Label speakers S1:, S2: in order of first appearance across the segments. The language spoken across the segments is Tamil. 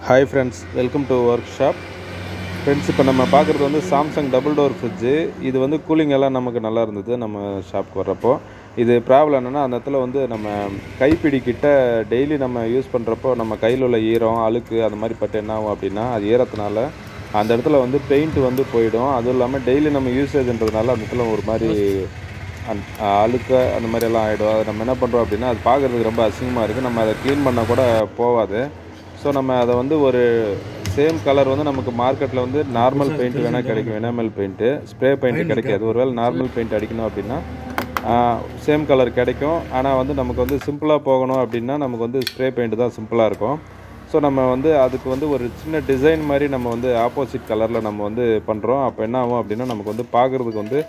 S1: Hi friends, welcome to workshop. Friends, இப்போ நம்ம பார்க்குறது வந்து சாம்சங் டபுள் டோர் ஃப்ரிட்ஜு. இது வந்து கூலிங் எல்லாம் நமக்கு நல்லா இருந்தது நம்ம ஷாப்க்கு வர்றப்போ. இது ப்ராப்ளம் என்னென்னா, அந்த இடத்துல வந்து நம்ம கைப்பிடி கிட்ட டெய்லி நம்ம யூஸ் பண்ணுறப்போ நம்ம கையில் உள்ள ஈரம் அழுக்கு அந்த மாதிரி பட்டு என்ன ஆகும் அப்படின்னா, அது ஈரத்தினால அந்த இடத்துல வந்து பெயிண்ட் வந்து போயிடும். அதுவும் இல்லாமல் டெய்லி நம்ம யூசேஜ்ன்றதுனால அந்த இடத்துல ஒரு மாதிரி அழுக்க அந்த மாதிரியெல்லாம் ஆகிடும். அதை நம்ம என்ன பண்ணுறோம் அப்படின்னா, அது பார்க்குறதுக்கு ரொம்ப அசிங்கமாக இருக்குது. நம்ம அதை க்ளீன் பண்ணால் கூட போகாது. ஸோ நம்ம அதை வந்து ஒரு சேம் கலர் வந்து நமக்கு மார்க்கெட்டில் வந்து நார்மல் பெயிண்ட் வேணால் கிடைக்கும், எனாமல் பெயிண்ட்டு, ஸ்ப்ரே பெயிண்ட்டு கிடைக்காது. ஒருவேளை நார்மல் பெயிண்ட் அடிக்கணும் அப்படின்னா சேம் கலர் கிடைக்கும். ஆனால் வந்து நமக்கு வந்து சிம்பிளாக போகணும் அப்படின்னா நமக்கு வந்து ஸ்ப்ரே பெயிண்ட்டு தான் சிம்பிளாக இருக்கும். ஸோ நம்ம வந்து அதுக்கு வந்து ஒரு சின்ன டிசைன் மாதிரி நம்ம வந்து ஆப்போசிட் கலரில் நம்ம வந்து பண்ணுறோம். அப்போ என்ன ஆகும் அப்படின்னா, நமக்கு வந்து பார்க்குறதுக்கு வந்து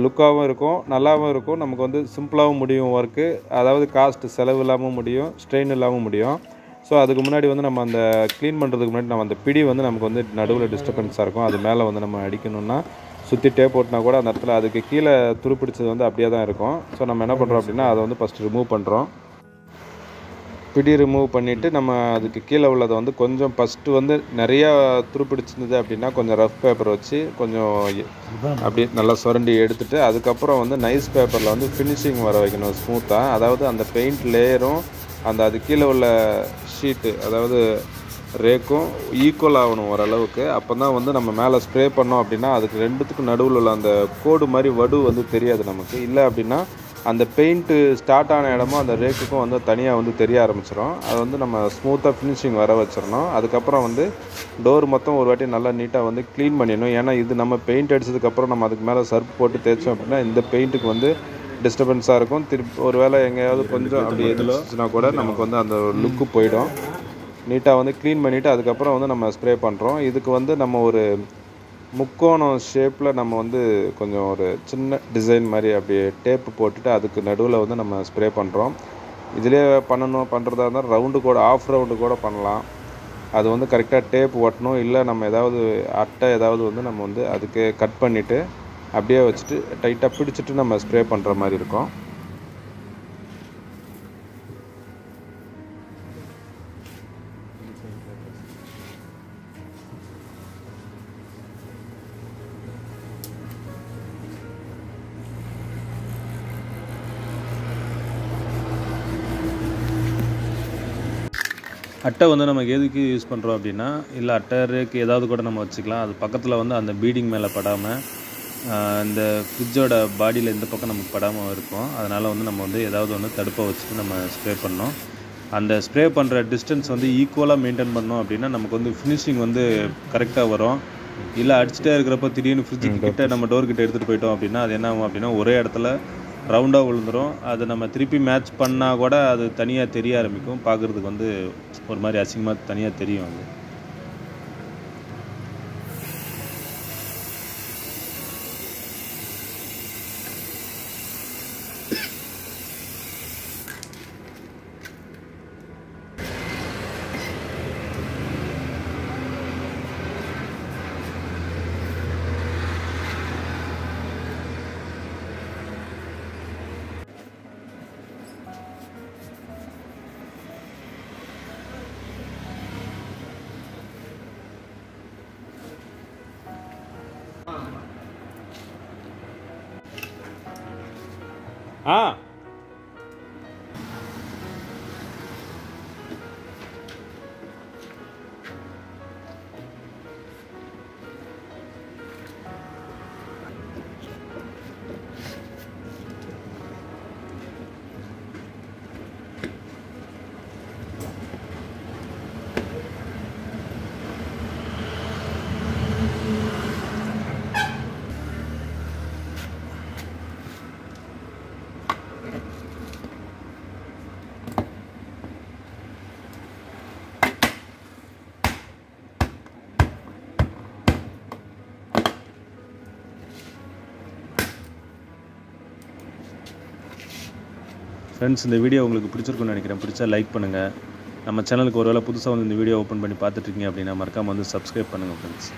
S1: லுக்காகவும் இருக்கும், நல்லாவும் இருக்கும். நமக்கு வந்து சிம்பிளாகவும் முடியும் ஒர்க்கு, அதாவது காஸ்ட்டு செலவு இல்லாமல் முடியும், ஸ்ட்ரெயின் இல்லாமல் முடியும். ஸோ அதுக்கு முன்னாடி வந்து நம்ம அந்த க்ளீன் பண்ணுறதுக்கு முன்னாடி நம்ம அந்த பிடி வந்து நமக்கு வந்து நடுவில் டிஸ்டர்பன்ஸாக இருக்கும். அது மேலே வந்து நம்ம அடிக்கணும்னா சுற்றி டேப் போட்டினா கூட அந்த இடத்துல அதுக்கு கீழே துருப்பிடிச்சது வந்து அப்படியே தான் இருக்கும். ஸோ நம்ம என்ன பண்ணுறோம் அப்படின்னா, அதை வந்து ஃபஸ்ட்டு ரிமூவ் பண்ணுறோம். பிடி ரிமூவ் பண்ணிவிட்டு நம்ம அதுக்கு கீழே உள்ளதை வந்து கொஞ்சம் ஃபஸ்ட்டு வந்து நிறையா துருப்பிடிச்சிருந்தது அப்படின்னா கொஞ்சம் ரஃப் பேப்பர் வச்சு கொஞ்சம் அப்படியே நல்லா சுரண்டி எடுத்துகிட்டு, அதுக்கப்புறம் வந்து நைஸ் பேப்பரில் வந்து ஃபினிஷிங் வர வைக்கணும் ஸ்மூத்தாக. அதாவது அந்த பெயிண்ட் லேயரும் அது கீழே உள்ள ஷீட்டு, அதாவது ரேக்கும் ஈக்குவல் ஆகணும் ஓரளவுக்கு. அப்போ தான் வந்து நம்ம மேலே ஸ்ப்ரே பண்ணோம் அப்படின்னா அதுக்கு ரெண்டுத்துக்கும் நடுவில் உள்ள அந்த கோடு மாதிரி வடு வந்து தெரியாது நமக்கு. இல்லை அப்படின்னா அந்த பெயிண்ட்டு ஸ்டார்ட் ஆன இடமும் அந்த ரேக்குக்கும் வந்து தனியாக வந்து தெரிய ஆரம்பிச்சிடும். அதை வந்து நம்ம ஸ்மூத்தாக ஃபினிஷிங் வர வச்சிடணும். அதுக்கப்புறம் வந்து டோர் மொத்தம் ஒரு வாட்டி நல்லா நீட்டாக வந்து க்ளீன் பண்ணிடணும். ஏன்னா இது நம்ம பெயிண்ட் அடித்ததுக்கப்புறம் நம்ம அதுக்கு மேலே சர்ஃப் போட்டு தேய்ச்சோம் அப்படின்னா இந்த பெயிண்ட்டுக்கு வந்து டிஸ்டர்பன்ஸாக இருக்கும். திருப்பி ஒரு வேளை எங்கேயாவது கொஞ்சம் அப்படி எதுனா கூட நமக்கு வந்து அந்த லுக்கு போயிடும். நீட்டாக வந்து க்ளீன் பண்ணிவிட்டு அதுக்கப்புறம் வந்து நம்ம ஸ்ப்ரே பண்ணுறோம். இதுக்கு வந்து நம்ம ஒரு முக்கோணம் ஷேப்பில் நம்ம வந்து கொஞ்சம் ஒரு சின்ன டிசைன் மாதிரி அப்படியே டேப்பு போட்டுட்டு அதுக்கு நடுவில் வந்து நம்ம ஸ்ப்ரே பண்ணுறோம். இதிலே பண்ணுறதா இருந்தால் ரவுண்டு கூட ஆஃப் ரவுண்டு கூட பண்ணலாம். அது வந்து கரெக்டாக டேப் ஒட்டணும். இல்லை நம்ம ஏதாவது அட்டை ஏதாவது வந்து நம்ம வந்து அதுக்கு கட் பண்ணிவிட்டு அப்படியே வச்சுட்டு டைட்டாக பிடிச்சிட்டு நம்ம ஸ்ப்ரே பண்ணுற மாதிரி இருக்கும். அட்டை வந்து நமக்கு எதுக்கு யூஸ் பண்ணுறோம் அப்படின்னா, இல்லை அட்டை ரேக்கு ஏதாவது கூட நம்ம வச்சுக்கலாம். அது பக்கத்தில் வந்து அந்த பீடிங் மேலே படாமல் இந்த ஃப்ரிட்ஜோட பாடியில் இந்த பக்கம் நமக்கு படாமல் இருக்கும். அதனால் வந்து நம்ம வந்து ஏதாவது ஒன்று தடுப்பை வச்சுட்டு நம்ம ஸ்ப்ரே பண்ணோம். அந்த ஸ்ப்ரே பண்ணுற டிஸ்டன்ஸ் வந்து ஈக்குவலாக மெயின்டைன் பண்ணோம் அப்படின்னா நமக்கு வந்து ஃபினிஷிங் வந்து கரெக்டாக வரும். இல்லை அடிச்சுட்டே இருக்கிறப்ப திடீர்னு ஃப்ரிட்ஜுக்கு கிட்ட நம்ம டோர் கிட்ட எடுத்துகிட்டு போயிட்டோம் அப்படின்னா அது என்ன ஆகும் அப்படின்னா ஒரே இடத்துல ரவுண்டாக விழுந்துடும். அதை நம்ம திருப்பி மேட்ச் பண்ணால் கூட அது தனியாக தெரிய ஆரம்பிக்கும். பார்க்குறதுக்கு வந்து ஒரு மாதிரி அசிங்கமாக தனியாக தெரியும் அது. ஃப்ரெண்ட்ஸ், இந்த வீடியோ உங்களுக்கு பிடிச்சிருக்குன்னு நினைக்கிறேன். பிடிச்சா லைக் பண்ணுங்கள். நம்ம சேனலுக்கு ஒருவேளை புதுசாக வந்து இந்த வீடியோ ஓப்பன் பண்ணி பார்த்துட்ருக்கீங்க அப்படின்னா மறக்காமல் வந்து சப்ஸ்கிரைப் பண்ணுங்கள் ஃப்ரெண்ட்ஸ்.